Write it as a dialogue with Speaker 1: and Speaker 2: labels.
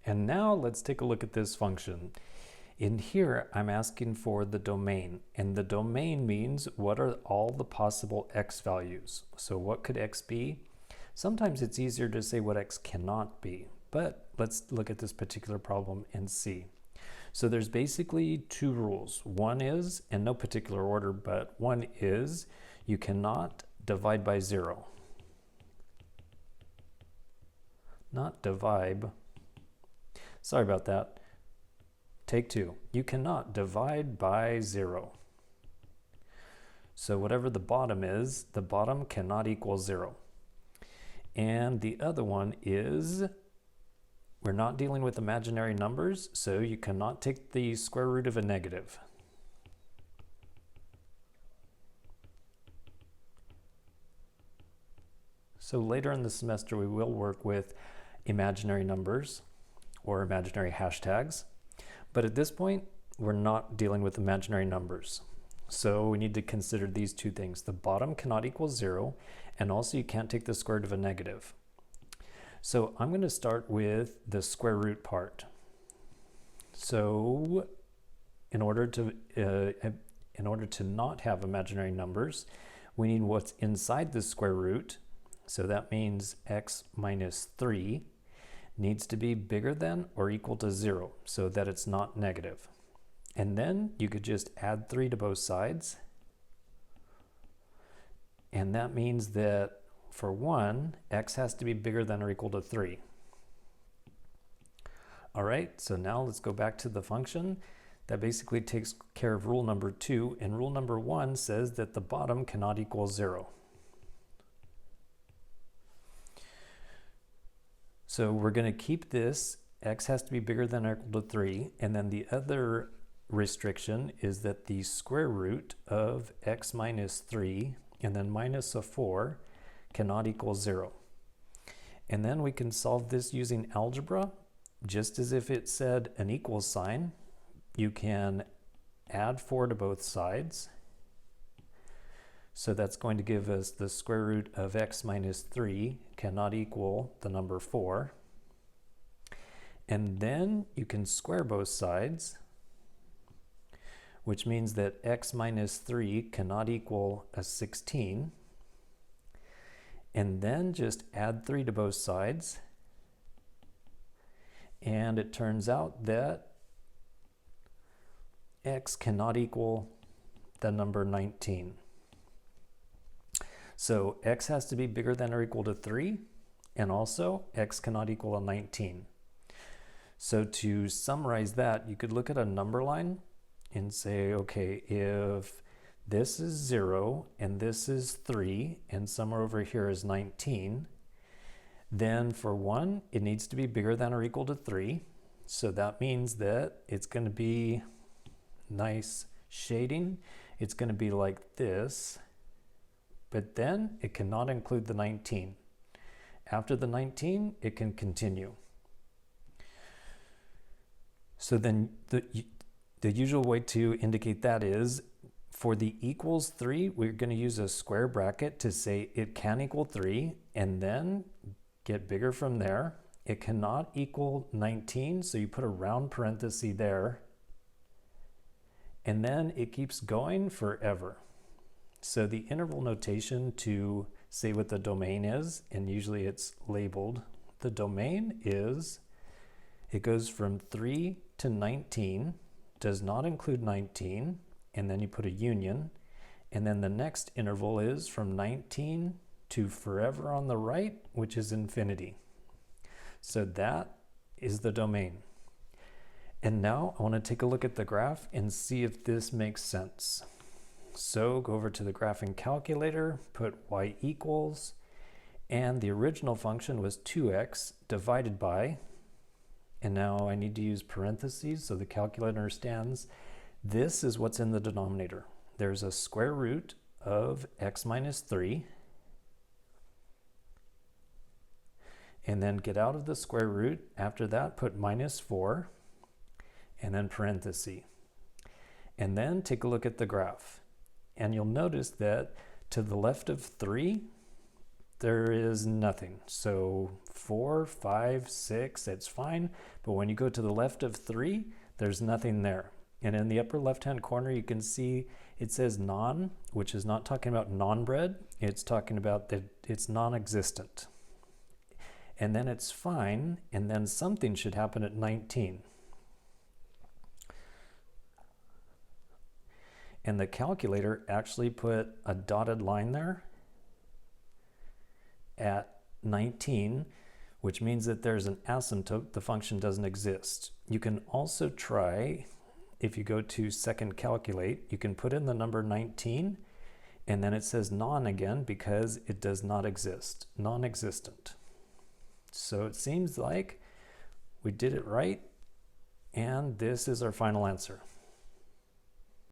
Speaker 1: And now let's take a look at this function. In here, I'm asking for the domain, and the domain means what are all the possible x values. So what could x be? Sometimes it's easier to say what x cannot be, but let's look at this particular problem and see. So there's basically two rules. One is, in no particular order, but one is you cannot divide by 0. Not divide. Sorry about that. Take 2. You cannot divide by 0. So whatever the bottom is, the bottom cannot equal 0. And the other one is we're not dealing with imaginary numbers, so you cannot take the square root of a negative. So later in the semester, we will work with imaginary numbers or imaginary hashtags. But at this point, we're not dealing with imaginary numbers. So we need to consider these two things. The bottom cannot equal 0, and also you can't take the square root of a negative. So I'm going to start with the square root part. So in order to not have imaginary numbers, we need what's inside the square root. So that means x minus 3 needs to be bigger than or equal to 0 so that it's not negative. And then you could just add 3 to both sides. And that means that for 1, x has to be bigger than or equal to 3. All right, so now let's go back to the function. That basically takes care of rule number 2. And rule number 1 says that the bottom cannot equal 0. So we're going to keep this, x has to be bigger than or equal to 3, and then the other restriction is that the square root of x minus 3 and then minus a 4 cannot equal 0. And then we can solve this using algebra, just as if it said an equal sign. You can add 4 to both sides. So that's going to give us the square root of x minus 3 cannot equal the number 4. And then you can square both sides, which means that x minus 3 cannot equal a 16. And then just add 3 to both sides. And it turns out that x cannot equal the number 19. So x has to be bigger than or equal to 3, and also x cannot equal a 19. So to summarize that, you could look at a number line and say, okay, if this is 0 and this is 3 and somewhere over here is 19, then for 1, it needs to be bigger than or equal to 3. So that means that it's going to be nice shading. It's going to be like this. But then it cannot include the 19. After the 19, it can continue. So then the usual way to indicate that is for the equals 3, we're going to use a square bracket to say it can equal 3 and then get bigger from there. It cannot equal 19, so you put a round parenthesis there. And then it keeps going forever. So the interval notation to say what the domain is, and usually it's labeled, the domain is, it goes from 3 to 19, does not include 19, and then you put a union, and then the next interval is from 19 to forever on the right, which is infinity. So that is the domain. And now I want to take a look at the graph and see if this makes sense. So go over to the graphing calculator, put y equals, and the original function was 2x divided by, and now I need to use parentheses so the calculator understands this is what's in the denominator. There's a square root of x minus 3, and then get out of the square root. After that, put minus 4, and then parenthesis. And then take a look at the graph. And you'll notice that to the left of 3, there is nothing. So 4, 5, 6, it's fine. But when you go to the left of 3, there's nothing there. And in the upper left-hand corner, you can see it says non, which is not talking about non-bred. It's talking about that it's non-existent. And then it's fine, and then something should happen at 19. And the calculator actually put a dotted line there at 19, which means that there's an asymptote. The function doesn't exist. You can also try, if you go to second calculate, you can put in the number 19, and then it says non again because it does not exist, non-existent. So it seems like we did it right, and this is our final answer.